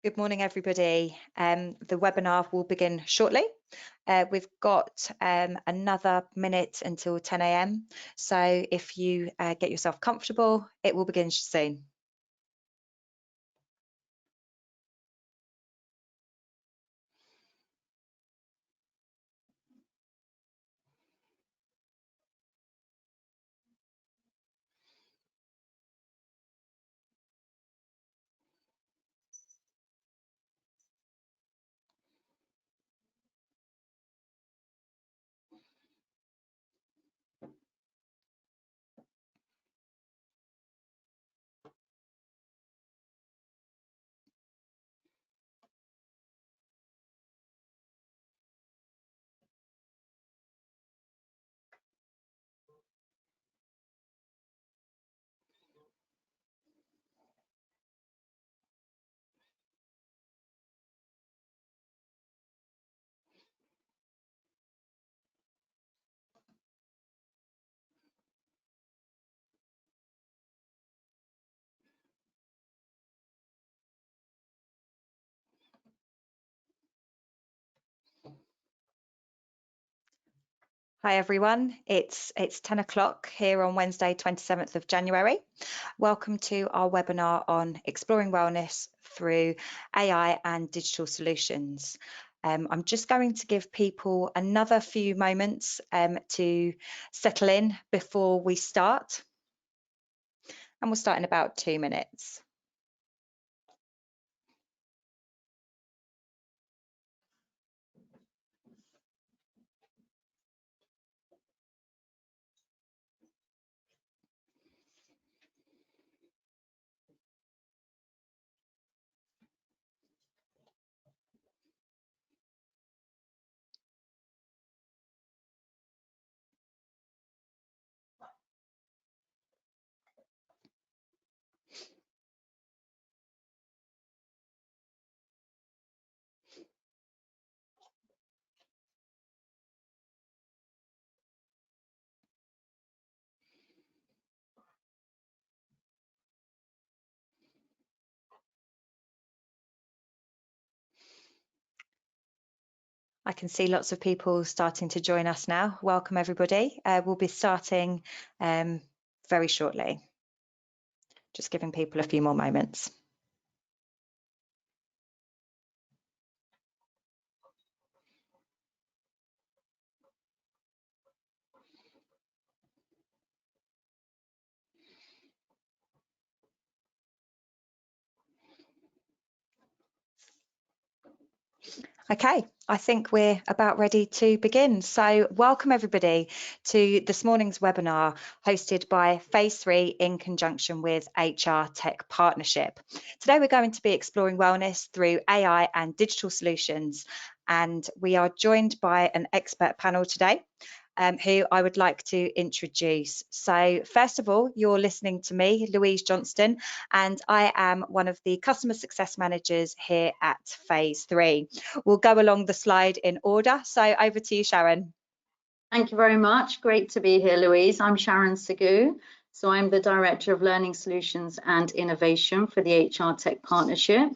Good morning, everybody. The webinar will begin shortly. We've got another minute until 10 a.m. So if you get yourself comfortable, it will begin soon. Hi, everyone. It's 10 o'clock here on Wednesday, 27th of January. Welcome to our webinar on exploring wellness through AI and digital solutions. I'm just going to give people another few moments to settle in before we start. And we'll start in about 2 minutes. I can see lots of people starting to join us now. Welcome, everybody. We'll be starting very shortly. Just giving people a few more moments. Okay, I think we're about ready to begin. So welcome everybody to this morning's webinar hosted by Phase 3 in conjunction with HR Tech Partnership. Today we're going to be exploring wellness through AI and digital solutions, and we are joined by an expert panel today. Who I would like to introduce. So first of all, you're listening to me, Louise Johnston, and I am one of the customer success managers here at Phase 3. We'll go along the slide in order. So over to you, Sharon. Thank you very much. Great to be here, Louise. I'm Sharon Sagoo. So I'm the Director of Learning Solutions and Innovation for the HR Tech Partnership.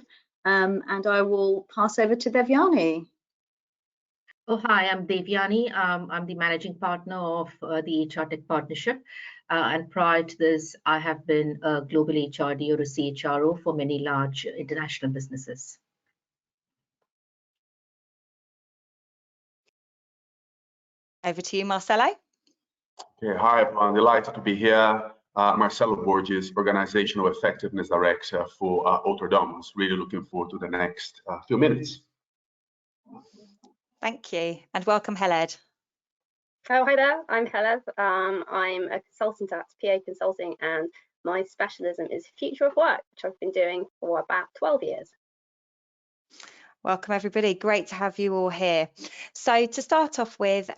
And I will pass over to Devyani. Oh, hi, I'm Devyani. I'm the managing partner of the HR Tech Partnership. And prior to this, I have been a global HRD or a CHRO for many large international businesses. Over to you, Marcelo. Okay, hi, everyone. Delighted to be here. Marcelo Borges, Organizational Effectiveness Director for Autonomous. Really looking forward to the next few minutes. Thank you, and welcome, Heled. Oh, hi there, I'm Heled. I'm a consultant at PA Consulting, and my specialism is future of work, which I've been doing for about 12 years. Welcome, everybody. Great to have you all here. So to start off with,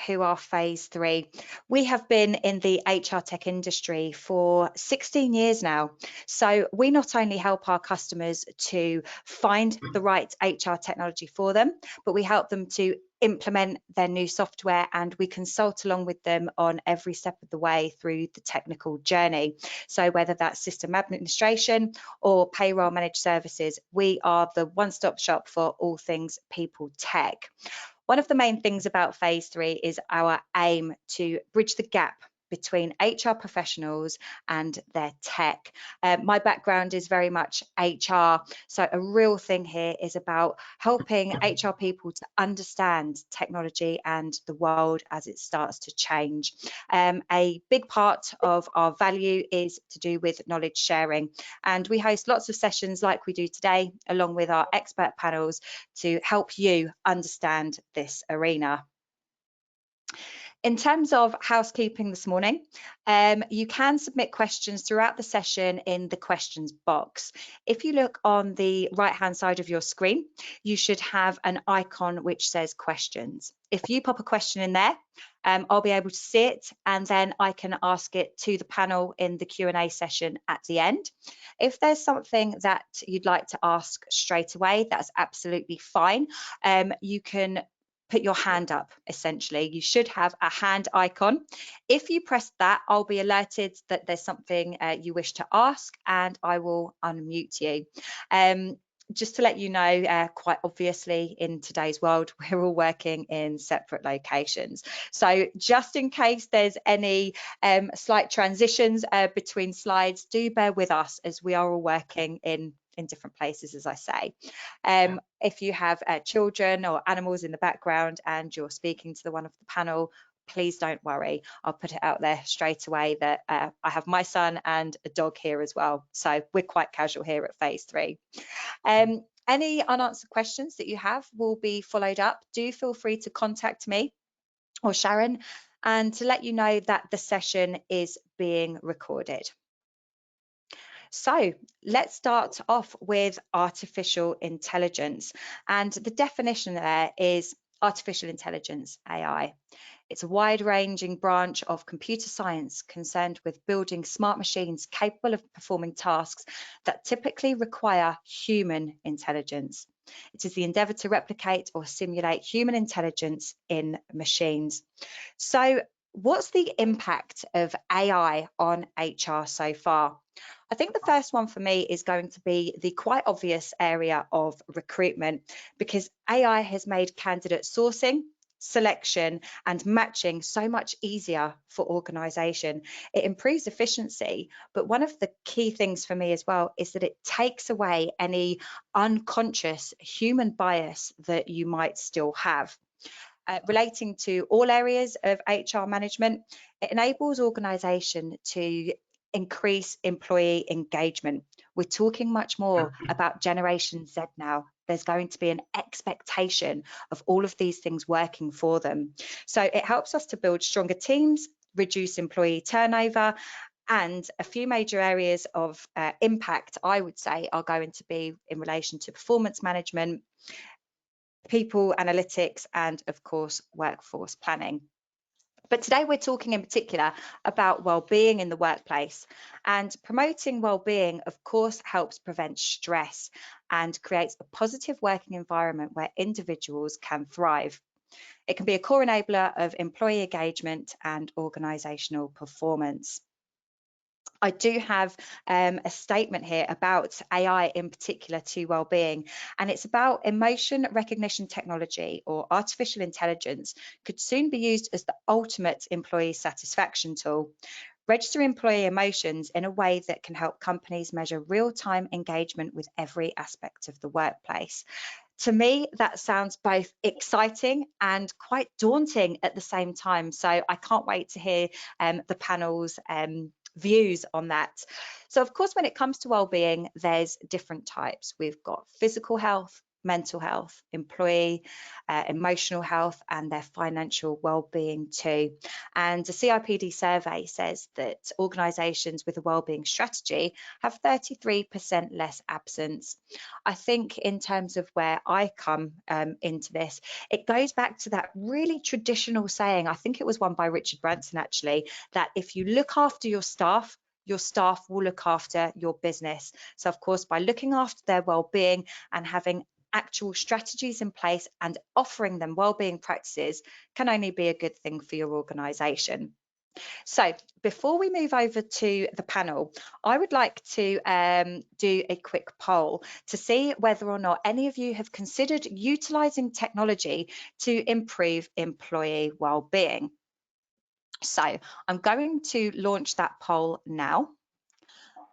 who are Phase 3? We have been in the HR tech industry for 16 years now. So we not only help our customers to find the right HR technology for them, but we help them to implement their new software, and we consult along with them on every step of the way through the technical journey. So whether that's system administration or payroll managed services, we are the one-stop shop for all things people tech. One of the main things about Phase 3 is our aim to bridge the gap between HR professionals and their tech. My background is very much HR, so a real thing here is about helping HR people to understand technology and the world as it starts to change. A big part of our value is to do with knowledge sharing, and we host lots of sessions like we do today, along with our expert panels, to help you understand this arena. In terms of housekeeping this morning, you can submit questions throughout the session in the questions box. If you look on the right-hand side of your screen, you should have an icon which says questions. If you pop a question in there, I'll be able to see it, and then I can ask it to the panel in the Q&A session at the end. If there's something that you'd like to ask straight away, that's absolutely fine. You can put your hand up, essentially. You should have a hand icon. If you press that, I'll be alerted that there's something you wish to ask, and I will unmute you. Just to let you know, quite obviously in today's world, we're all working in separate locations. So just in case there's any slight transitions between slides, do bear with us as we are all working in different places, as I say. If you have children or animals in the background and you're speaking to the one of the panel, please don't worry. I'll put it out there straight away that I have my son and a dog here as well. So we're quite casual here at Phase 3. Any unanswered questions that you have will be followed up. Do feel free to contact me or Sharon, and to let you know that the session is being recorded. So let's start off with artificial intelligence, and the definition there is artificial intelligence, AI. It's a wide-ranging branch of computer science concerned with building smart machines capable of performing tasks that typically require human intelligence. It is the endeavour to replicate or simulate human intelligence in machines. So what's the impact of AI on HR so far? I think the first one for me is going to be the quite obvious area of recruitment, because AI has made candidate sourcing, selection and matching so much easier for organisation. It improves efficiency, but one of the key things for me as well is that it takes away any unconscious human bias that you might still have. Relating to all areas of HR management, it enables organisation to increase employee engagement. We're talking much more about Generation Z now. There's going to be an expectation of all of these things working for them. So it helps us to build stronger teams, reduce employee turnover, and a few major areas of impact, I would say, are going to be in relation to performance management, people analytics, and of course, workforce planning. But today we're talking in particular about well-being in the workplace, and promoting well-being, of course, helps prevent stress and creates a positive working environment where individuals can thrive. It can be a core enabler of employee engagement and organisational performance. I do have a statement here about AI in particular to wellbeing, and it's about emotion recognition technology, or artificial intelligence, could soon be used as the ultimate employee satisfaction tool. Register employee emotions in a way that can help companies measure real-time engagement with every aspect of the workplace. To me, that sounds both exciting and quite daunting at the same time. So I can't wait to hear the panel's views on that. So of course, when it comes to well-being, there's different types. We've got physical health, mental health, employee, emotional health, and their financial well-being too. And the CIPD survey says that organisations with a well-being strategy have 33% less absence. I think in terms of where I come into this, it goes back to that really traditional saying, I think it was one by Richard Branson actually, that if you look after your staff will look after your business. So of course, by looking after their well-being and having actual strategies in place and offering them wellbeing practices can only be a good thing for your organisation. So before we move over to the panel, I would like to do a quick poll to see whether or not any of you have considered utilising technology to improve employee wellbeing. So I'm going to launch that poll now,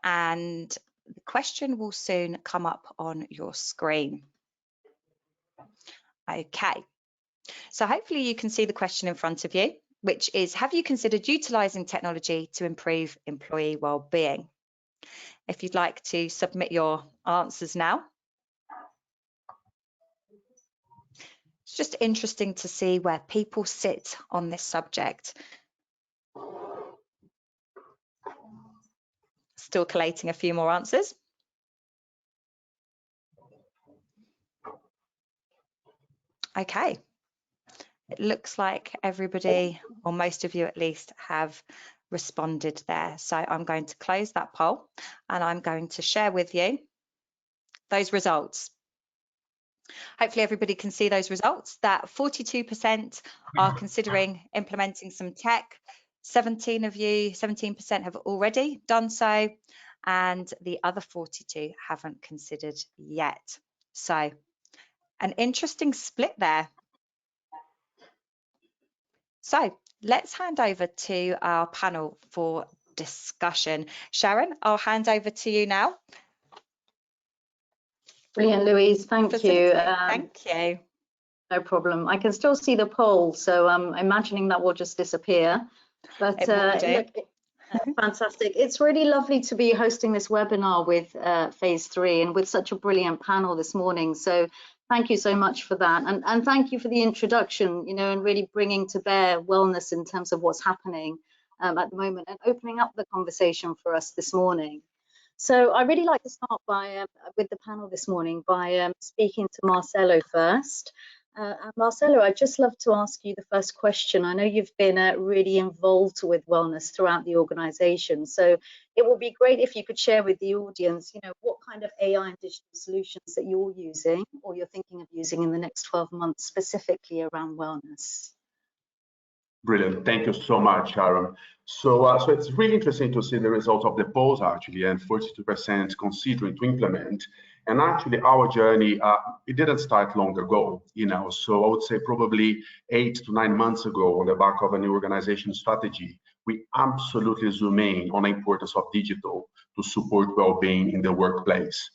and the question will soon come up on your screen. Okay, so hopefully you can see the question in front of you, which is, have you considered utilising technology to improve employee wellbeing? If you'd like to submit your answers now. It's just interesting to see where people sit on this subject. Still collating a few more answers. Okay, it looks like everybody, or most of you at least, have responded there. So I'm going to close that poll and I'm going to share with you those results. Hopefully everybody can see those results, that 42% are considering implementing some tech, 17% have already done so, and the other 42 haven't considered yet. So an interesting split there. So let's hand over to our panel for discussion. Sharon, I'll hand over to you now. Brilliant, Louise. Thank you. Thank you. No problem. I can still see the poll, so I'm imagining that will just disappear. But look, fantastic. It's really lovely to be hosting this webinar with Phase 3 and with such a brilliant panel this morning. So thank you so much for that. And thank you for the introduction, you know, and really bringing to bear wellness in terms of what's happening at the moment and opening up the conversation for us this morning. So I really like to start by with the panel this morning by speaking to Marcelo first. Marcelo, I'd just love to ask you the first question. I know you've been really involved with wellness throughout the organization, so it would be great if you could share with the audience, you know, what kind of AI and digital solutions that you're using or you're thinking of using in the next 12 months specifically around wellness. Brilliant. Thank you so much, Sharon. So it's really interesting to see the results of the polls actually, and 42% considering to implement. And actually, our journey it didn't start long ago, you know. So I would say probably 8 to 9 months ago, on the back of a new organization strategy, we absolutely zoom in on the importance of digital to support well-being in the workplace.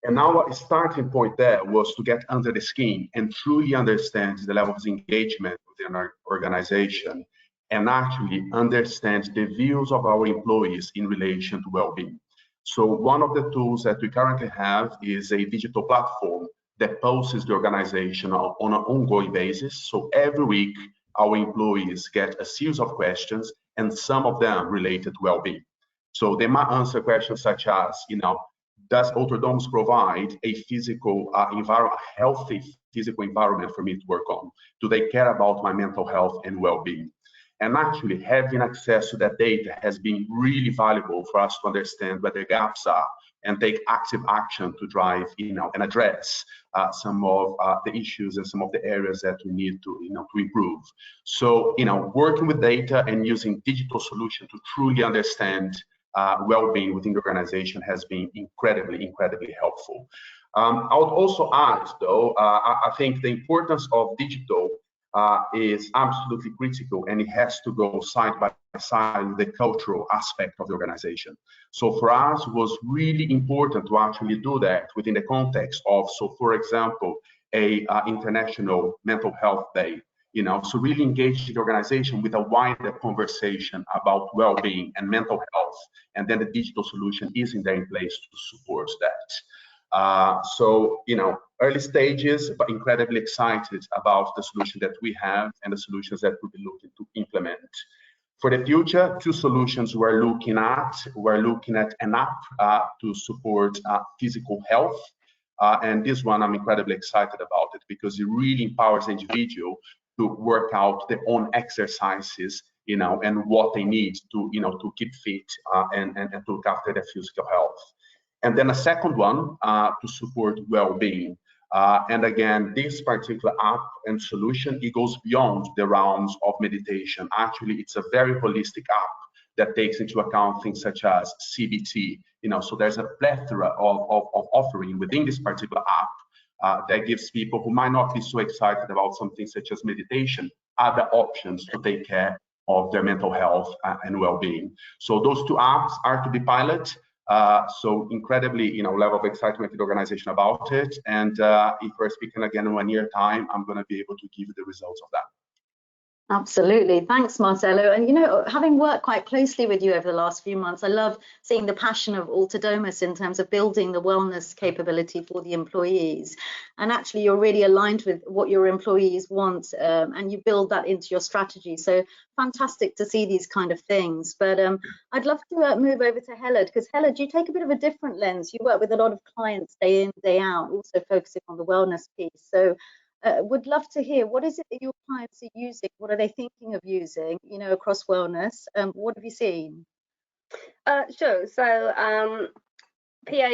And our starting point there was to get under the skin and truly understand the level of engagement within our organization and actually understand the views of our employees in relation to well-being. So one of the tools that we currently have is a digital platform that pulses the organization on an ongoing basis. So every week, our employees get a series of questions, and some of them related to well-being. So they might answer questions such as, you know, does Ultradoms provide a physical healthy physical environment for me to work on? Do they care about my mental health and well-being? And actually having access to that data has been really valuable for us to understand where the gaps are and take active action to drive, you know, and address some of the issues and some of the areas that we need to, you know, to improve. So, you know, working with data and using digital solutions to truly understand well-being within the organization has been incredibly helpful. I would also add, though, I think the importance of digital is absolutely critical, and it has to go side by side with the cultural aspect of the organization. So for us, it was really important to actually do that within the context of, so for example, a International Mental Health Day. You know, so really engage the organization with a wider conversation about well-being and mental health, and then the digital solution is in place to support that. So, you know, early stages, but incredibly excited about the solution that we have and the solutions that we'll be looking to implement. For the future, two solutions we're looking at. We're looking at an app to support physical health. And this one, I'm incredibly excited about it because it really empowers the individual to work out their own exercises, you know, and what they need to, you know, to keep fit and to look after their physical health. And then a second one to support well-being. And again, this particular app and solution, it goes beyond the realms of meditation. Actually, it's a very holistic app that takes into account things such as CBT. So there's a plethora of offering within this particular app that gives people who might not be so excited about something such as meditation other options to take care of their mental health and well-being. So those two apps are to be piloted. So incredibly, level of excitement in the organization about it. And if we're speaking again in 1 year time, I'm going to be able to give you the results of that. Absolutely. Thanks, Marcelo. And, having worked quite closely with you over the last few months, I love seeing the passion of Altadomus in terms of building the wellness capability for the employees. And actually, you're really aligned with what your employees want, and you build that into your strategy. So fantastic to see these kind of things. But I'd love to move over to Hella, because Hella, do you take a bit of a different lens? You work with a lot of clients day in, day out, also focusing on the wellness piece. So would love to hear, what is it that your clients are using? What are they thinking of using, across wellness? What have you seen? Sure. So PA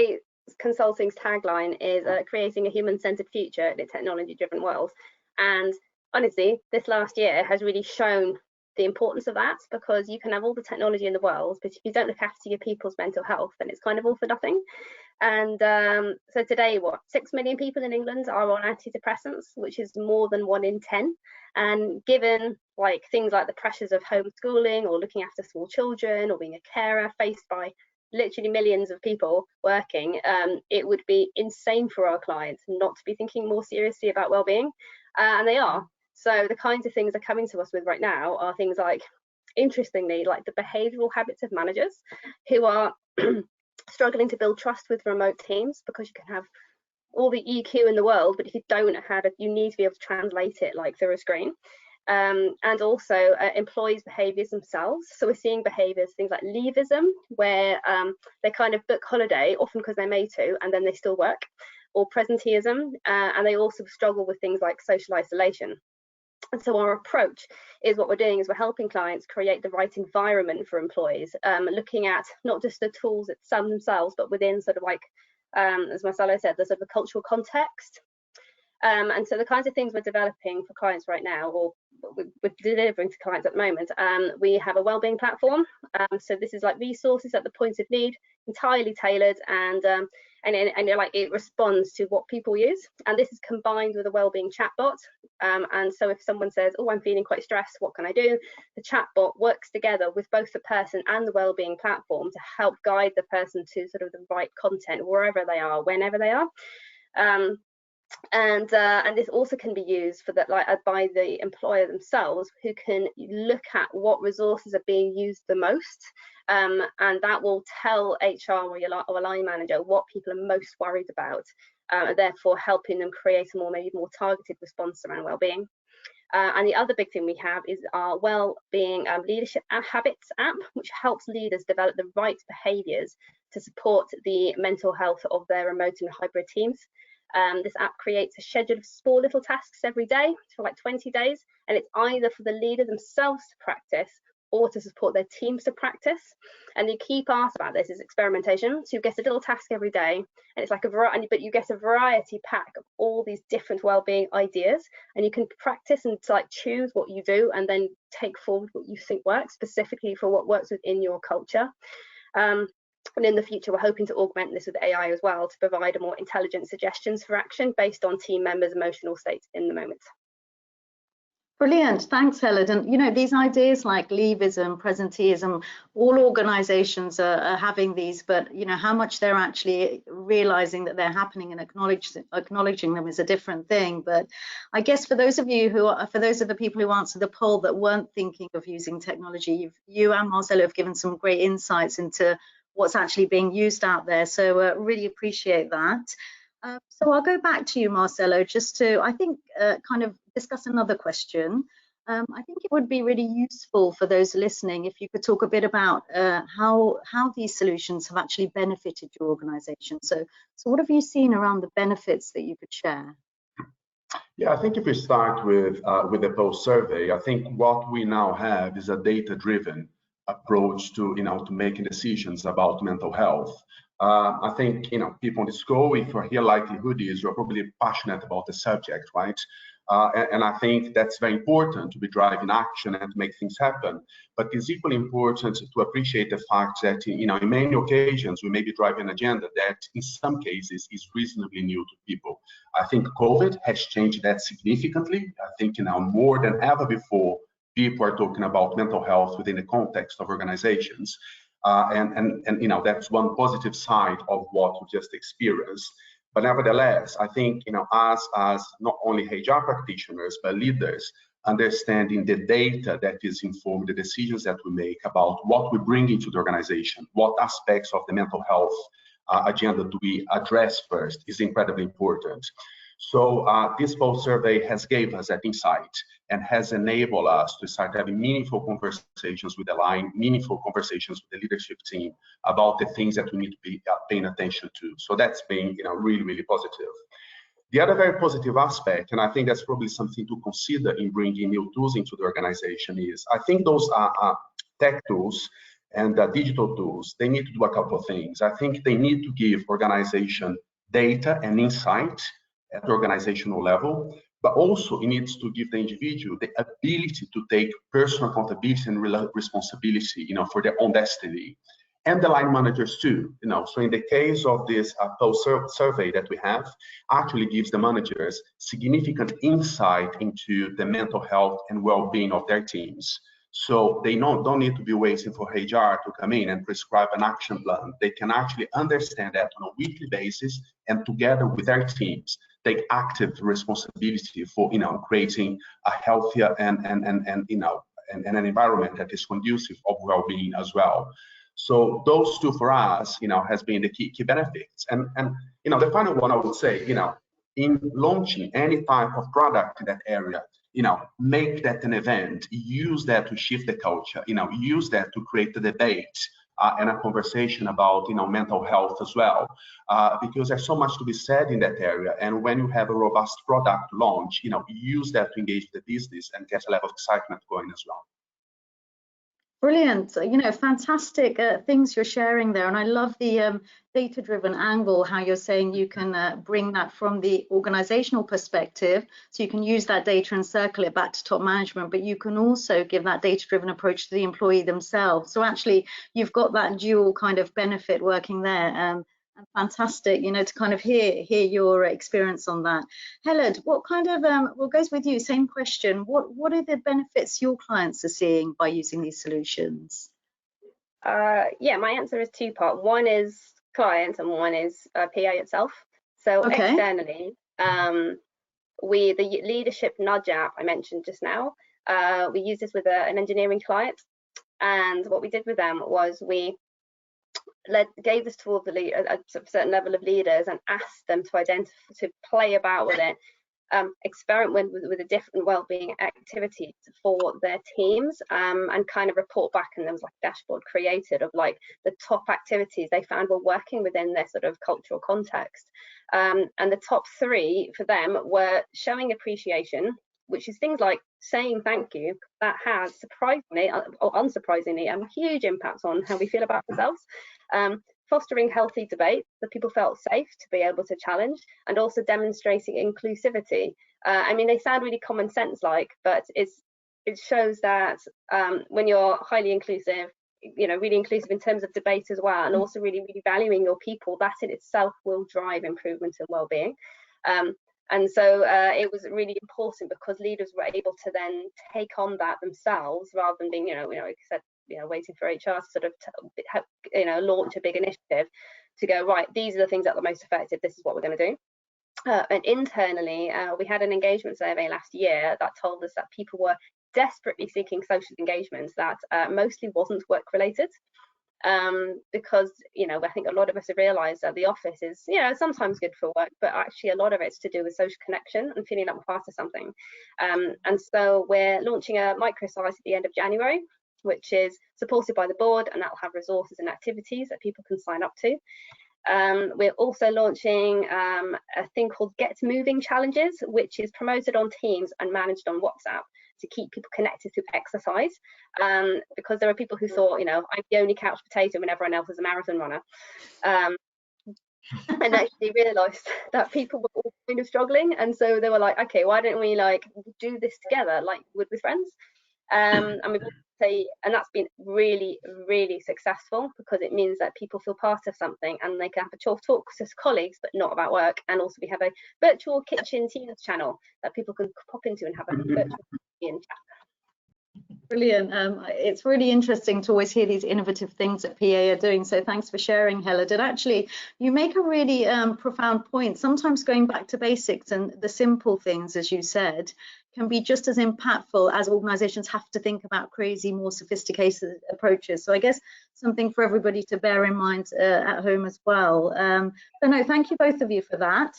Consulting's tagline is creating a human-centered future in a technology-driven world. And honestly, this last year has really shown the importance of that, because you can have all the technology in the world, but if you don't look after your people's mental health, then it's kind of all for nothing. And so today, 6 million people in England are on antidepressants, which is more than 1 in 10. And given things like the pressures of homeschooling or looking after small children or being a carer faced by literally millions of people working, it would be insane for our clients not to be thinking more seriously about well-being, and they are. So the kinds of things they're coming to us with right now are things like, interestingly, like the behavioural habits of managers who are struggling to build trust with remote teams, because you can have all the EQ in the world, but if you don't have it, you need to be able to translate it through a screen. And also employees' behaviours themselves. So we're seeing behaviours, things like leavism, where they kind of book holiday, often because they're made to, and then they still work, or presenteeism, and they also struggle with things like social isolation. And so our approach is, what we're doing is we're helping clients create the right environment for employees, looking at not just the tools themselves, but within sort of as Marcelo said, the sort of cultural context. And so the kinds of things we're developing for clients right now, or we're delivering to clients at the moment, we have a wellbeing platform. So this is resources at the point of need, entirely tailored, and it responds to what people use. And this is combined with a wellbeing chatbot. And so if someone says, "Oh, I'm feeling quite stressed, what can I do?" the chatbot works together with both the person and the wellbeing platform to help guide the person to sort of the right content wherever they are, whenever they are. And this also can be used for that, by the employer themselves, who can look at what resources are being used the most, and that will tell HR or a line manager what people are most worried about, therefore helping them create a maybe more targeted response around well-being. And the other big thing we have is our well-being leadership habits app, which helps leaders develop the right behaviours to support the mental health of their remote and hybrid teams. This app creates a schedule of small little tasks every day for 20 days, and it's either for the leader themselves to practice or to support their teams to practice. And the key part about this is experimentation. So you get a little task every day, and it's like a variety, but you get a variety pack of all these different well-being ideas, and you can practice and choose what you do and then take forward what you think works specifically for what works within your culture. And in the future, we're hoping to augment this with AI as well, to provide a more intelligent suggestions for action based on team members' emotional states in the moment. Brilliant. Thanks, Helen. And, these ideas like leavism, presenteeism, all organizations are having these, but, how much they're actually realizing that they're happening and acknowledging them is a different thing. But I guess for those of the people who answered the poll that weren't thinking of using technology, you and Marcelo have given some great insights into what's actually being used out there. So really appreciate that. So I'll go back to you, Marcelo, just to, I think, kind of discuss another question. I think it would be really useful for those listening if you could talk a bit about how these solutions have actually benefited your organization. So what have you seen around the benefits that you could share? Yeah, I think if we start with the poll survey, I think what we now have is a data-driven approach to, to making decisions about mental health. I think, people on this call, if you're here like Hoodies, you're probably passionate about the subject, right? And I think that's very important to be driving action and to make things happen. But it's equally important to appreciate the fact that, in many occasions, we may be driving an agenda that in some cases is reasonably new to people. I think COVID has changed that significantly. I think, more than ever before, people are talking about mental health within the context of organizations. And that's one positive side of what we just experienced. But nevertheless, I think, as not only HR practitioners, but leaders, understanding the data that is informed the decisions that we make about what we bring into the organization, what aspects of the mental health agenda do we address first, is incredibly important. So this pulse survey has gave us that insight and has enabled us to start having meaningful conversations with the line, meaningful conversations with the leadership team about the things that we need to be paying attention to. So that's been, really, really positive. The other very positive aspect, and I think that's probably something to consider in bringing new tools into the organization, is I think those tech tools and digital tools, they need to do a couple of things. I think they need to give organization data and insight at the organizational level, but also it needs to give the individual the ability to take personal accountability and responsibility, for their own destiny, and the line managers too. So in the case of this pulse survey that we have, actually gives the managers significant insight into the mental health and well-being of their teams. So they don't need to be waiting for HR to come in and prescribe an action plan. They can actually understand that on a weekly basis, and together with their teams, take active responsibility for creating a healthier and an environment that is conducive of well-being as well. So those two for us, has been the key benefits. And the final one I would say, in launching any type of product in that area, make that an event, use that to shift the culture, use that to create the debate and a conversation about, mental health as well, because there's so much to be said in that area. And when you have a robust product launch, use that to engage the business and get a level of excitement going as well. Brilliant. Fantastic things you're sharing there. And I love the data-driven angle, how you're saying you can bring that from the organizational perspective. So you can use that data and circle it back to top management, but you can also give that data-driven approach to the employee themselves. So actually, you've got that dual kind of benefit working there. And fantastic, to kind of hear your experience on that. Helen, what kind of, what goes with you, same question, what are the benefits your clients are seeing by using these solutions? Yeah, my answer is two-part. One is clients and one is PA itself. So okay. Externally, the leadership nudge app I mentioned just now, we use this with an engineering client, and what we did with them was we gave this tool to a certain level of leaders and asked them to identify, to play about with it, experiment with the different wellbeing activities for their teams, and kind of report back. And there was like a dashboard created of like the top activities they found were working within their sort of cultural context. And the top three for them were showing appreciation, which is things like saying thank you. That has surprisingly or unsurprisingly a huge impact on how we feel about ourselves. Fostering healthy debate, that people felt safe to be able to challenge, and also demonstrating inclusivity. I mean, they sound really common sense like, but it shows that when you're highly inclusive, really inclusive in terms of debate as well, and also really, really valuing your people, that in itself will drive improvement in well-being. And so it was really important because leaders were able to then take on that themselves rather than being, like I said, waiting for HR to sort of, launch a big initiative to go, right, these are the things that are the most effective, this is what we're going to do. And internally, we had an engagement survey last year that told us that people were desperately seeking social engagements that mostly wasn't work related. Because I think a lot of us have realized that the office is sometimes good for work, but actually a lot of it's to do with social connection and feeling like we're part of something. And so we're launching a microsite at the end of January, which is supported by the board, and that'll have resources and activities that people can sign up to. We're also launching a thing called Get Moving Challenges, which is promoted on Teams and managed on WhatsApp. to keep people connected through exercise, because there are people who thought, I'm the only couch potato when everyone else is a marathon runner. And actually realised that people were all kind of struggling, and so they were like, okay, why don't we do this together like you would with friends? And we've and that's been really, really successful, because it means that people feel part of something and they can have a talk to colleagues, but not about work. And also we have a virtual kitchen Teams channel that people can pop into and have a virtual kitchen chat. Brilliant. It's really interesting to always hear these innovative things that PA are doing. So thanks for sharing, Helen. And actually, you make a really profound point. Sometimes going back to basics and the simple things, as you said, can be just as impactful as organizations have to think about crazy, more sophisticated approaches. So I guess something for everybody to bear in mind at home as well. So no, thank you both of you for that.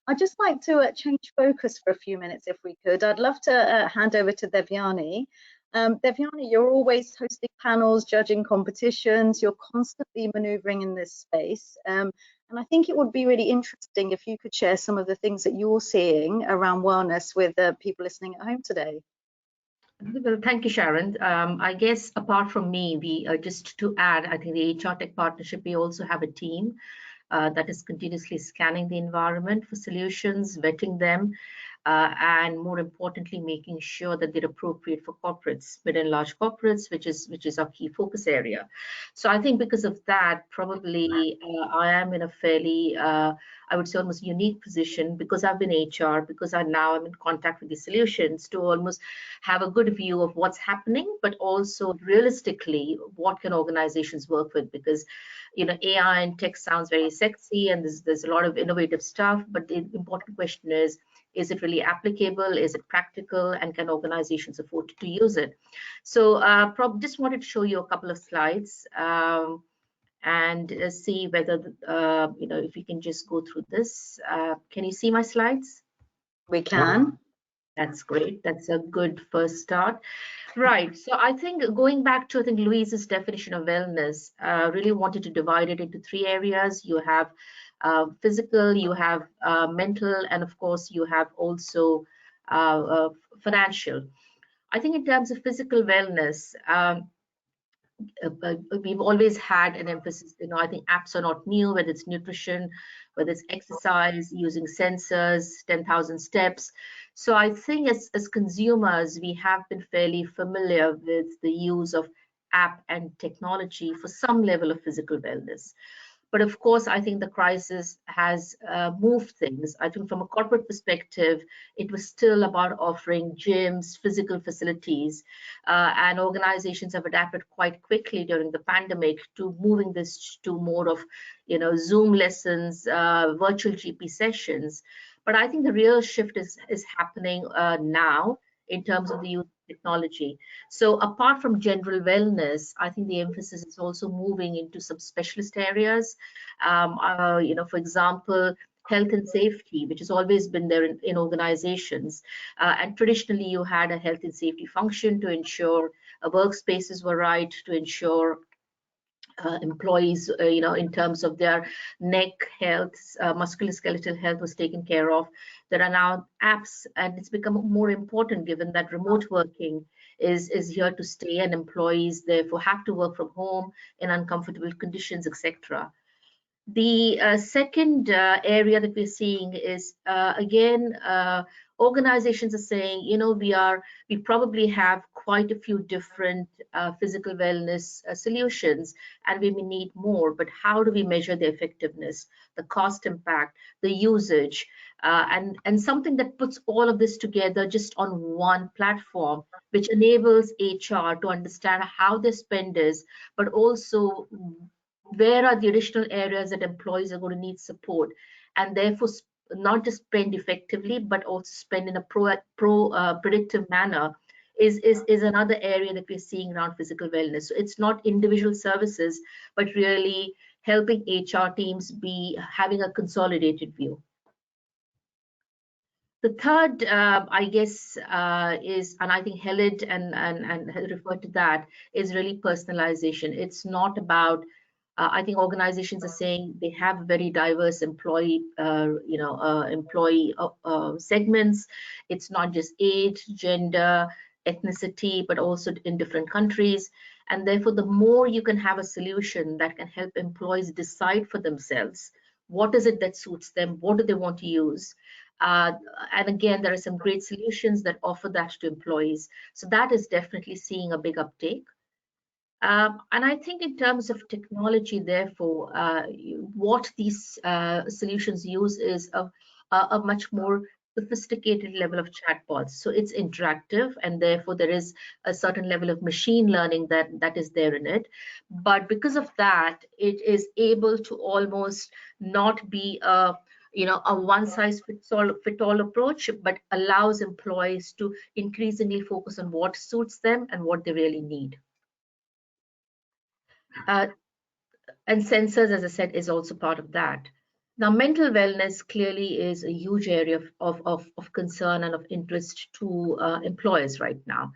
I'd just like to change focus for a few minutes if we could. I'd love to hand over to Devyani. Devyani, you're always hosting panels, judging competitions, you're constantly maneuvering in this space. And I think it would be really interesting if you could share some of the things that you're seeing around wellness with people listening at home today. Well, thank you, Sharon. I guess apart from me, just to add, I think the HR Tech Partnership, we also have a team that is continuously scanning the environment for solutions, vetting them, and more importantly, making sure that they're appropriate for corporates, mid and large corporates, which is our key focus area. So I think because of that, probably I am in a fairly, I would say almost unique position, because I've been HR, because I'm in contact with the solutions, to almost have a good view of what's happening, but also realistically, what can organizations work with? Because AI and tech sounds very sexy, and there's a lot of innovative stuff, but the important question is it really applicable? Is it practical? And can organizations afford to use it? So just wanted to show you a couple of slides and see whether, if we can just go through this. Can you see my slides? We can. That's great. That's a good first start. Right. So I think going back to, Louise's definition of wellness, really wanted to divide it into three areas. You have physical, you have mental, and of course, you have also financial. I think in terms of physical wellness, we've always had an emphasis, I think apps are not new, whether it's nutrition, whether it's exercise, using sensors, 10,000 steps. So I think as consumers, we have been fairly familiar with the use of app and technology for some level of physical wellness. But of course, I think the crisis has moved things. I think from a corporate perspective, it was still about offering gyms, physical facilities, and organizations have adapted quite quickly during the pandemic to moving this to more of, Zoom lessons, virtual GP sessions. But I think the real shift is happening now in terms of the use of technology. So apart from general wellness, I think the emphasis is also moving into some specialist areas. For example, health and safety, which has always been there in organizations. And traditionally, you had a health and safety function to ensure workspaces were right, to ensure employees, in terms of their neck health, musculoskeletal health was taken care of. There are now apps, and it's become more important given that remote working is here to stay, and employees therefore have to work from home in uncomfortable conditions, etc. The second area that we're seeing is again, organizations are saying, we probably have quite a few different physical wellness solutions, and we may need more, but how do we measure the effectiveness, the cost impact, the usage, and something that puts all of this together just on one platform, which enables HR to understand how their spend is, but also where are the additional areas that employees are going to need support, and therefore not just spend effectively, but also spend in a predictive manner is another area that we're seeing around physical wellness. So it's not individual services, but really helping HR teams be having a consolidated view. The third, I guess, is, and I think Helen and referred to that, is really personalization. It's not about, I think organizations are saying they have very diverse employee segments. It's not just age, gender, ethnicity, but also in different countries. And therefore, the more you can have a solution that can help employees decide for themselves, what is it that suits them, what do they want to use. And again, there are some great solutions that offer that to employees. So that is definitely seeing a big uptake. And I think in terms of technology, therefore, what these solutions use is a much more sophisticated level of chatbots. So it's interactive, and therefore there is a certain level of machine learning that is there in it. But because of that, it is able to almost not be a one-size-fits-all approach, but allows employees to increasingly focus on what suits them and what they really need. And sensors, as I said, is also part of that. Now, mental wellness clearly is a huge area of concern and of interest to employers right now.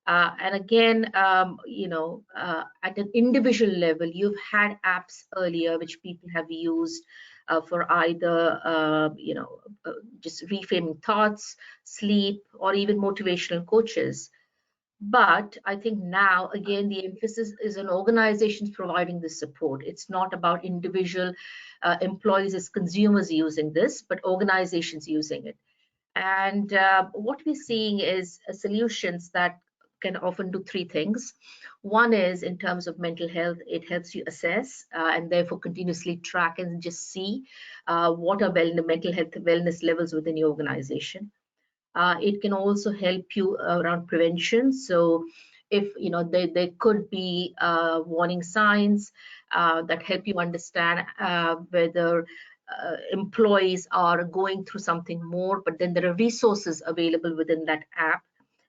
And again, at an individual level, you've had apps earlier which people have used for either, just reframing thoughts, sleep, or even motivational coaches. But I think now, again, the emphasis is on organizations providing the support. It's not about individual employees as consumers using this, but organizations using it. And what we're seeing is solutions that can often do three things. One is in terms of mental health, it helps you assess and therefore continuously track and just see what are the mental health wellness levels within your organization. It can also help you around prevention. So if there could be warning signs that help you understand whether employees are going through something more, but then there are resources available within that app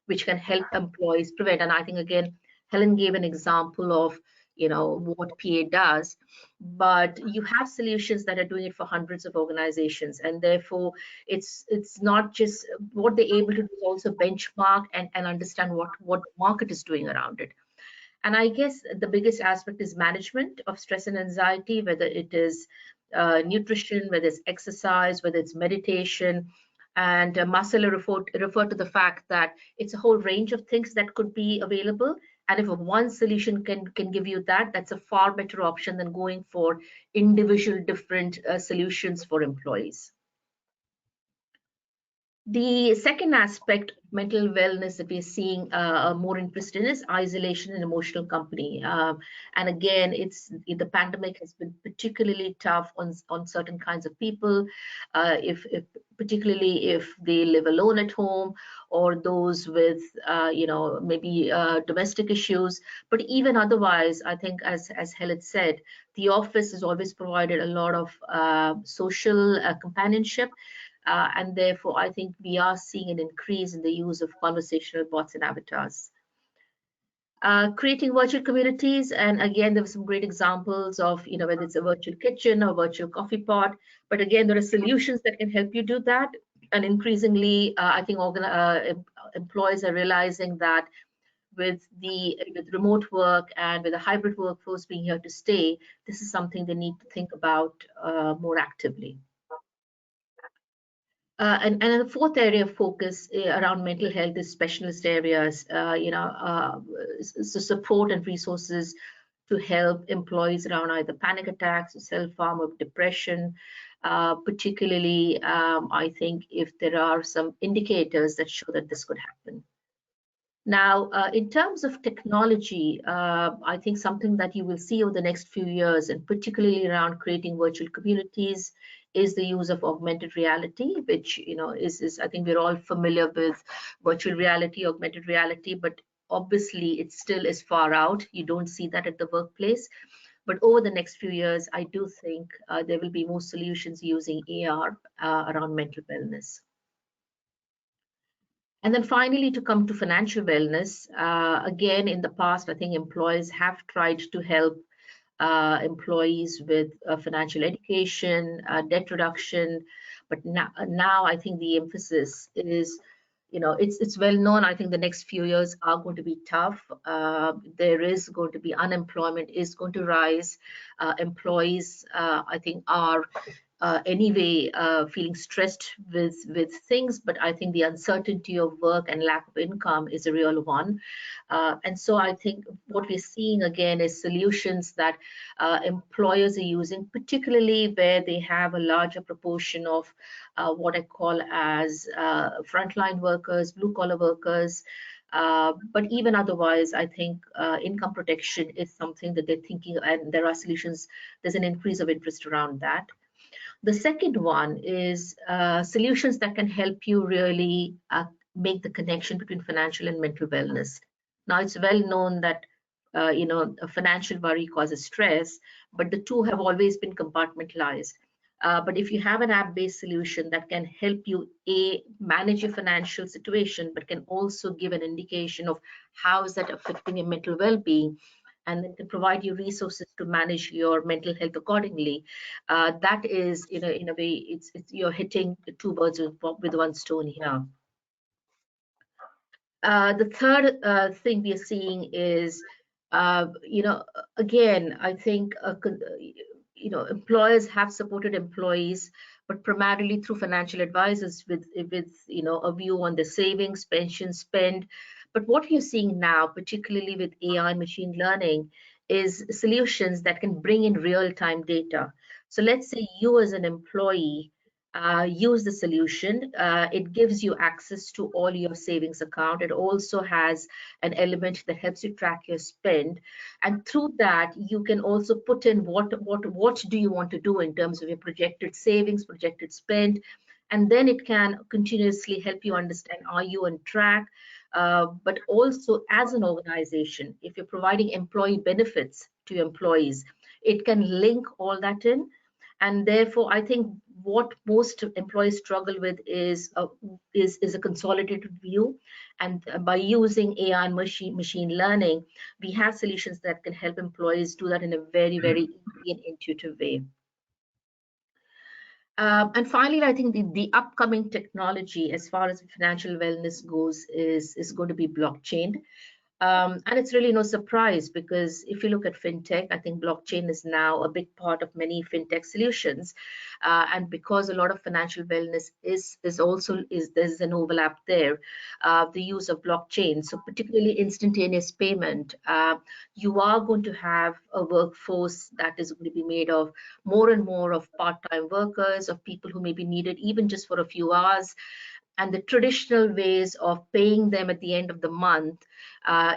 which can help employees prevent. And I think, again, Helen gave an example of what PA does, but you have solutions that are doing it for hundreds of organizations, and therefore it's not just what they're able to do, is also benchmark and understand what the market is doing around it. And I guess the biggest aspect is management of stress and anxiety, whether it is nutrition, whether it's exercise, whether it's meditation. And Marcelo referred to the fact that it's a whole range of things that could be available. And if one solution can give you that, that's a far better option than going for individual different solutions for employees. The second aspect of mental wellness that we're seeing more interest in is isolation and emotional company. And again, the pandemic has been particularly tough on certain kinds of people, particularly if they live alone at home, or those with maybe domestic issues. But even otherwise, I think, as Helen said, the office has always provided a lot of social companionship. And therefore, I think we are seeing an increase in the use of conversational bots and avatars. Creating virtual communities, and again, there were some great examples of, whether it's a virtual kitchen or virtual coffee pot. But again, there are solutions that can help you do that. And increasingly, I think employees are realizing that with remote work and with the hybrid workforce being here to stay, this is something they need to think about more actively. And the fourth area of focus around mental health is specialist areas, so support and resources to help employees around either panic attacks or self-harm or depression, particularly, I think, if there are some indicators that show that this could happen. Now, in terms of technology, I think something that you will see over the next few years, and particularly around creating virtual communities, is the use of augmented reality, which is I think we're all familiar with virtual reality, augmented reality, but obviously it still is far out. You don't see that at the workplace. But over the next few years, I do think there will be more solutions using AR around mental wellness. And then finally, to come to financial wellness, again, in the past, I think employers have tried to help employees with financial education, debt reduction, but now I think the emphasis is, it's well known. I think the next few years are going to be tough. There is going to be unemployment is going to rise. Employees, I think, are anyway feeling stressed with things, but I think the uncertainty of work and lack of income is a real one. And so I think what we're seeing again is solutions that employers are using, particularly where they have a larger proportion of what I call as frontline workers, blue collar workers. But even otherwise, I think income protection is something that they're thinking, and there are solutions. There's an increase of interest around that. The second one is solutions that can help you really make the connection between financial and mental wellness. Now, it's well known that a financial worry causes stress, but the two have always been compartmentalized. But if you have an app-based solution that can help you manage your financial situation, but can also give an indication of how is that affecting your mental well-being, and then can provide you resources to manage your mental health accordingly, that is, in a way, it's you're hitting two birds with one stone here. The third thing we are seeing is, again, I think, employers have supported employees, but primarily through financial advisors with a view on the savings, pension, spend. But what you're seeing now, particularly with AI and machine learning, is solutions that can bring in real-time data. So let's say you as an employee use the solution. It gives you access to all your savings account. It also has an element that helps you track your spend. And through that, you can also put in what do you want to do in terms of your projected savings, projected spend. And then it can continuously help you understand, are you on track? But also as an organization, if you're providing employee benefits to your employees, it can link all that in. And therefore, I think what most employees struggle with is a consolidated view. And by using AI and machine learning, we have solutions that can help employees do that in a very, very easy and intuitive way. And finally, I think the upcoming technology as far as financial wellness goes is going to be blockchain. And it's really no surprise, because if you look at fintech, I think blockchain is now a big part of many fintech solutions. And because a lot of financial wellness there's an overlap there, the use of blockchain, so particularly instantaneous payment, you are going to have a workforce that is going to be made of more and more of part-time workers, of people who may be needed even just for a few hours. And the traditional ways of paying them at the end of the month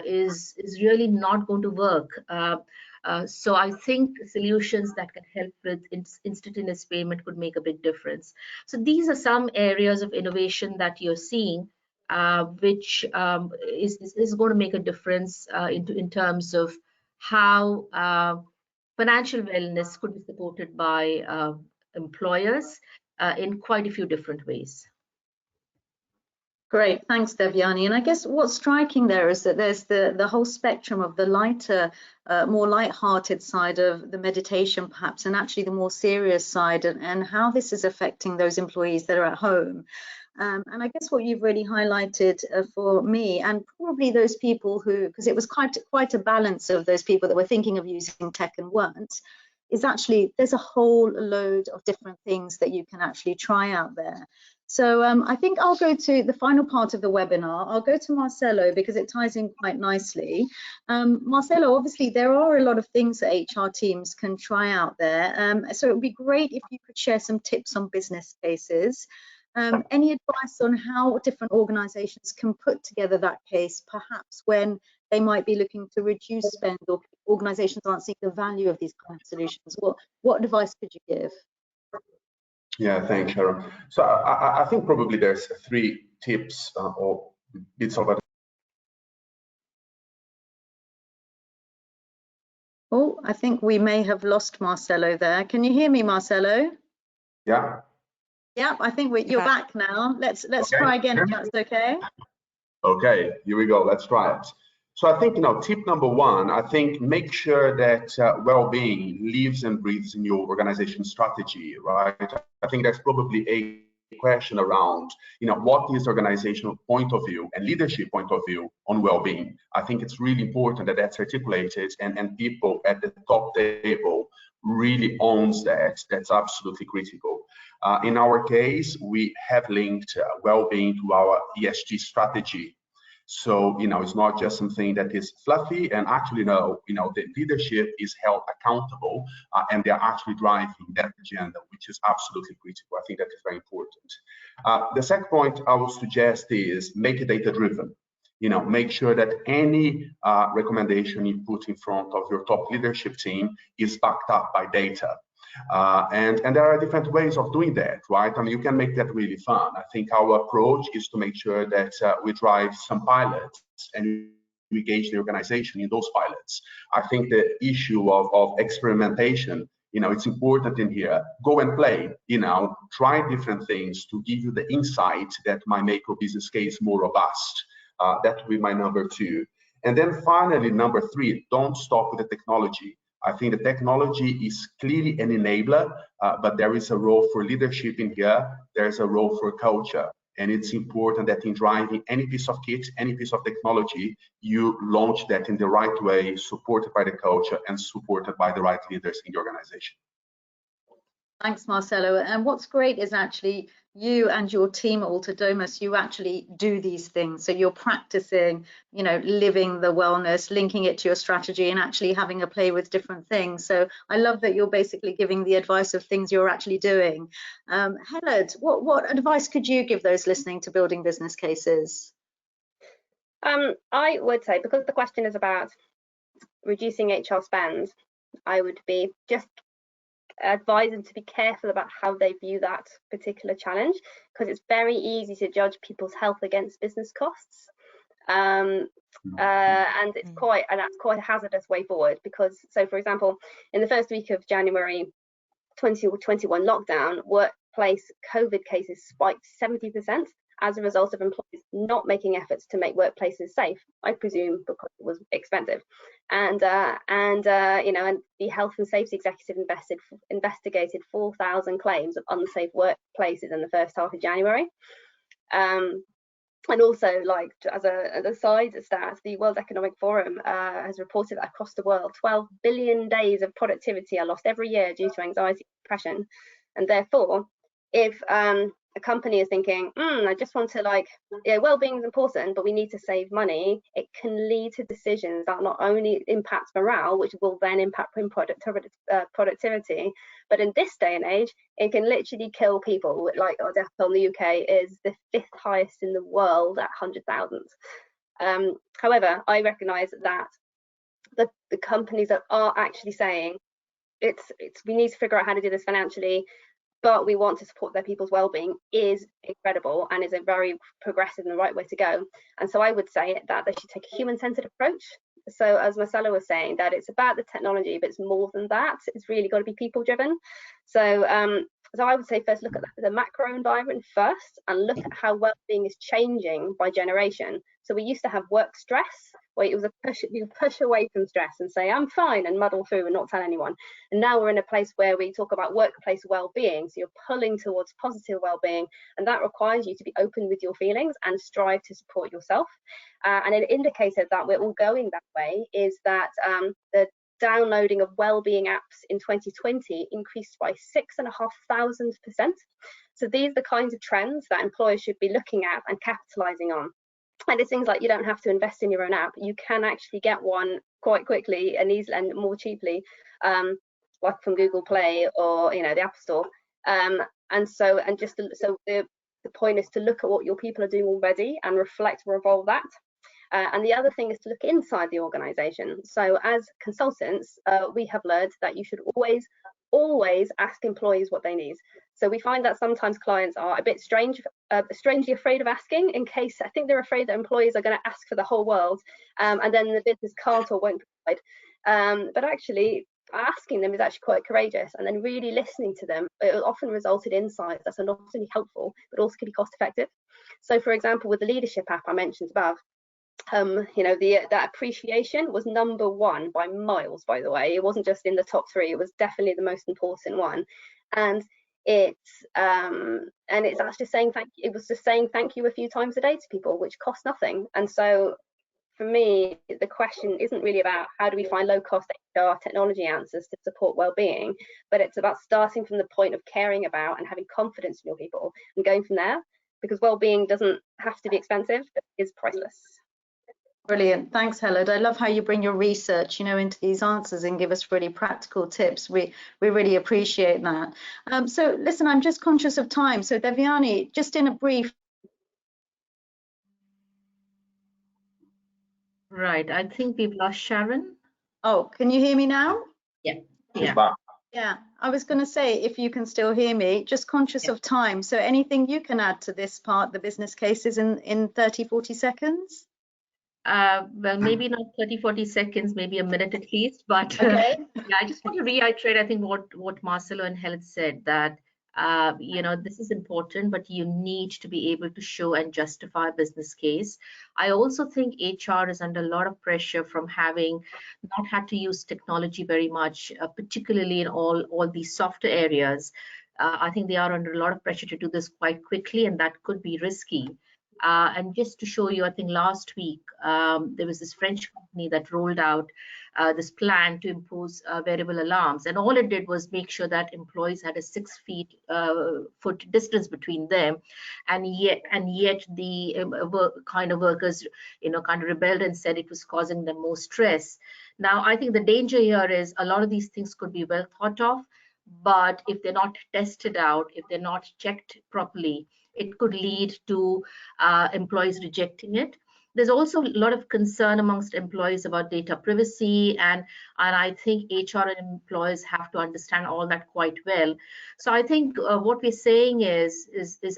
is really not going to work. So I think solutions that can help with instantaneous payment could make a big difference. So these are some areas of innovation that you're seeing, which is going to make a difference in terms of how financial wellness could be supported by employers in quite a few different ways. Great, thanks, Devyani. And I guess what's striking there is that there's the whole spectrum of the lighter, more light-hearted side of the meditation, perhaps, and actually the more serious side, and how this is affecting those employees that are at home. And I guess what you've really highlighted for me, and probably those people who, because it was quite a balance of those people that were thinking of using tech and weren't, is actually there's a whole load of different things that you can actually try out there. So I think I'll go to the final part of the webinar. I'll go to Marcelo because it ties in quite nicely. Marcelo, obviously there are a lot of things that HR teams can try out there. So it would be great if you could share some tips on business cases. Any advice on how different organizations can put together that case, perhaps when they might be looking to reduce spend, or organizations aren't seeing the value of these kind of solutions? What advice could you give? Yeah, thanks, Sharon. So I think probably there's 3 tips or bits of advice. Oh, I think we may have lost Marcelo there. Can you hear me, Marcelo? Yeah. Yeah, I think you're back now. Let's try again if that's okay. Okay, here we go. Let's try it. So I think, tip number 1, I think make sure that well-being lives and breathes in your organization strategy, right? I think that's probably a question around, what is organizational point of view and leadership point of view on well-being. I think it's really important that that's articulated and people at the top table really owns that, that's absolutely critical. In our case, we have linked well-being to our ESG strategy. So, it's not just something that is fluffy, and actually, no, the leadership is held accountable, and they're actually driving that agenda, which is absolutely critical. I think that is very important. The second point I would suggest is make it data-driven. Make sure that any recommendation you put in front of your top leadership team is backed up by data. And there are different ways of doing that, right? I mean, you can make that really fun. I think our approach is to make sure that we drive some pilots and we engage the organization in those pilots. I think the issue of experimentation, it's important in here. Go and play, try different things to give you the insight that might make your business case more robust. That would be my number 2. And then finally, number 3, don't stop with the technology. I think the technology is clearly an enabler, but there is a role for leadership in here. There's a role for culture. And it's important that in driving any piece of kit, any piece of technology, you launch that in the right way, supported by the culture and supported by the right leaders in the organization. Thanks, Marcelo. And what's great is actually you and your team at Altadomus, you actually do these things. So you're practicing, living the wellness, linking it to your strategy and actually having a play with different things. So I love that you're basically giving the advice of things you're actually doing. Helen, what advice could you give those listening to building business cases? I would say, because the question is about reducing HR spend, I would be just advise them to be careful about how they view that particular challenge, because it's very easy to judge people's health against business costs, and that's quite a hazardous way forward. Because, so for example, in the first week of January 2021 lockdown, workplace COVID cases spiked 70% as a result of employees not making efforts to make workplaces safe, I presume because it was expensive. And the health and safety executive investigated 4,000 claims of unsafe workplaces in the first half of January. And also, as a side stat, the World Economic Forum has reported that across the world, 12 billion days of productivity are lost every year due to anxiety and depression. And therefore, if a company is thinking, I just want to well-being is important, but we need to save money, it can lead to decisions that not only impact morale, which will then impact productivity, but in this day and age, it can literally kill people. Our death toll in the UK is the 5th highest in the world at 100,000. However, I recognise that the companies that are actually saying we need to figure out how to do this financially, but we want to support their people's well-being is incredible and is a very progressive and the right way to go. And so I would say that they should take a human-centered approach. So as Marcelo was saying, that it's about the technology, but it's more than that. It's really got to be people-driven. So I would say first look at the macro environment first and look at how well-being is changing by generation. So we used to have work stress, where it was you push away from stress and say, I'm fine, and muddle through and not tell anyone. And now we're in a place where we talk about workplace well-being. So you're pulling towards positive well-being, and that requires you to be open with your feelings and strive to support yourself. And an indicator that we're all going that way is that the downloading of well-being apps in 2020 increased by 6,500%. So these are the kinds of trends that employers should be looking at and capitalizing on. And it's things like you don't have to invest in your own app. You can actually get one quite quickly and easily and more cheaply, like from Google Play or the App Store. So the point is to look at what your people are doing already and reflect or evolve that. And the other thing is to look inside the organization. So as consultants, we have learned that you should always ask employees what they need. So we find that sometimes clients are a bit strangely afraid of asking, in case I think they're afraid that employees are going to ask for the whole world, and then the business can't or won't provide. But actually, asking them is actually quite courageous, and then really listening to them, it will often result in insights that are not only helpful but also can be cost effective. So for example, with the leadership app I mentioned above, that appreciation was number 1 by miles, by the way. It wasn't just in the top 3, it was definitely the most important one. And it's actually saying thank you. It was just saying thank you a few times a day to people, which cost nothing. And so for me, the question isn't really about how do we find low-cost HR technology answers to support well-being, but it's about starting from the point of caring about and having confidence in your people and going from there, because well-being doesn't have to be expensive, but it is priceless. Brilliant. Thanks, Helen. I love how you bring your research, into these answers and give us really practical tips. We really appreciate that. So listen, I'm just conscious of time. So Devyani, just in a brief. Right. I think we've lost Sharon. Oh, can you hear me now? Yeah. Yeah, I was going to say, if you can still hear me, just conscious of time. So anything you can add to this part, the business cases in 30, 40 seconds? Well, maybe not 30, 40 seconds, maybe a minute at least. But okay. yeah, I just want to reiterate, I think, what Marcelo and Helen said, that this is important, but you need to be able to show and justify a business case. I also think HR is under a lot of pressure from having not had to use technology very much, particularly in all these softer areas. I think they are under a lot of pressure to do this quite quickly, and that could be risky. And just to show you, I think last week there was this French company that rolled out this plan to impose wearable alarms, and all it did was make sure that employees had a 6 foot distance between them, and yet the kind of workers kind of rebelled and said it was causing them more stress. Now, I think the danger here is a lot of these things could be well thought of, but if they're not tested out, if they're not checked properly, it could lead to employees rejecting it. There's also a lot of concern amongst employees about data privacy, and I think HR and employees have to understand all that quite well. So I think what we're saying is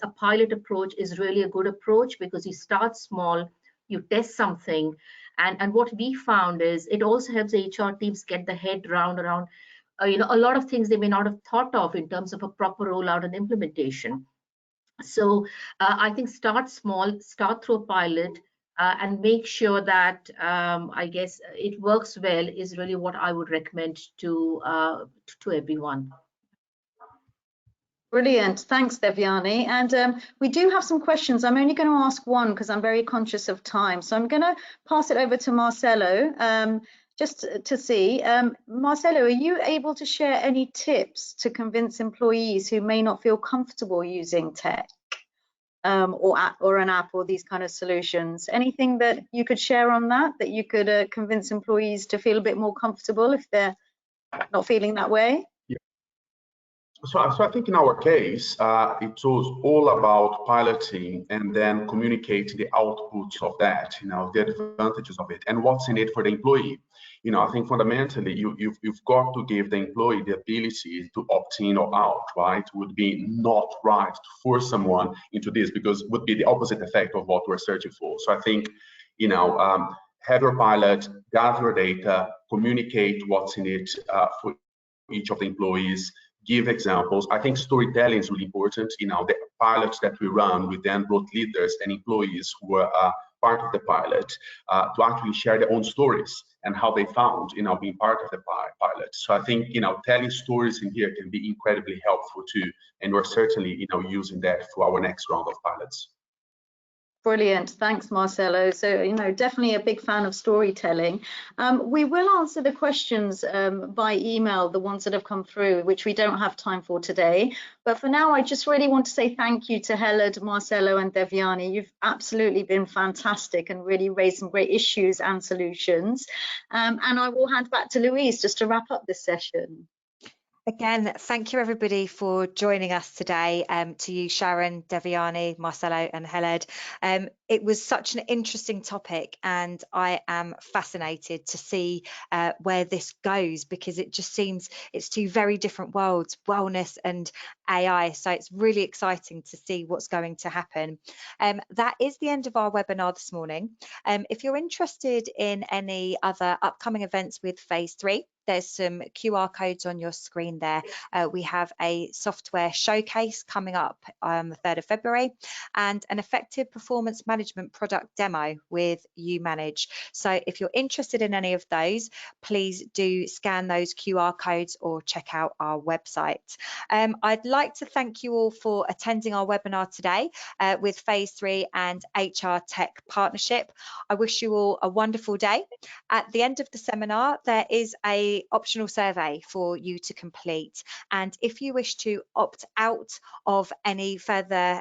a pilot approach is really a good approach, because you start small, you test something, and what we found is it also helps HR teams get the head around a lot of things they may not have thought of in terms of a proper rollout and implementation. So I think start small, start through a pilot, and make sure that I guess it works well is really what I would recommend to everyone. Brilliant. Thanks, Devyani. And we do have some questions. I'm only going to ask one because I'm very conscious of time. So I'm going to pass it over to Marcelo just to see. Marcelo, are you able to share any tips to convince employees who may not feel comfortable using tech or an app or these kind of solutions? Anything that you could share on that you could convince employees to feel a bit more comfortable if they're not feeling that way? So I think in our case, it was all about piloting and then communicating the outputs of that, the advantages of it and what's in it for the employee. I think fundamentally you've got to give the employee the ability to opt in or out, right? Would be not right to force someone into this, because it would be the opposite effect of what we're searching for. So I think, have your pilot, gather data, communicate what's in it for each of the employees, give examples. I think storytelling is really important. The pilots that we run, we then brought leaders and employees who were part of the pilot to actually share their own stories and how they found, being part of the pilot. So I think, telling stories in here can be incredibly helpful too. And we're certainly, using that for our next round of pilots. Brilliant. Thanks, Marcelo. So, definitely a big fan of storytelling. We will answer the questions by email, the ones that have come through, which we don't have time for today. But for now, I just really want to say thank you to Helen, Marcelo and Devyani. You've absolutely been fantastic and really raised some great issues and solutions. And I will hand back to Louise just to wrap up this session. Again, thank you everybody for joining us today, to you, Sharon, Devyani, Marcelo and Helen. It was such an interesting topic, and I am fascinated to see where this goes, because it just seems it's two very different worlds, wellness and AI. So it's really exciting to see what's going to happen. That is the end of our webinar this morning. If you're interested in any other upcoming events with Phase 3, there's some QR codes on your screen there. We have a software showcase coming up on the 3rd of February and an effective performance management product demo with UManage. So if you're interested in any of those, please do scan those QR codes or check out our website. I'd like to thank you all for attending our webinar today with Phase 3 and HR Tech Partnership. I wish you all a wonderful day. At the end of the seminar, there is an optional survey for you to complete. And if you wish to opt out of any further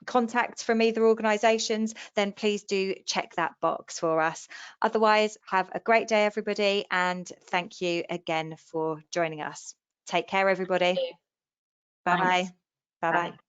contacts from either organisations, then please do check that box for us. Otherwise, have a great day, everybody, and thank you again for joining us. Take care, everybody. Bye-bye. Bye-bye.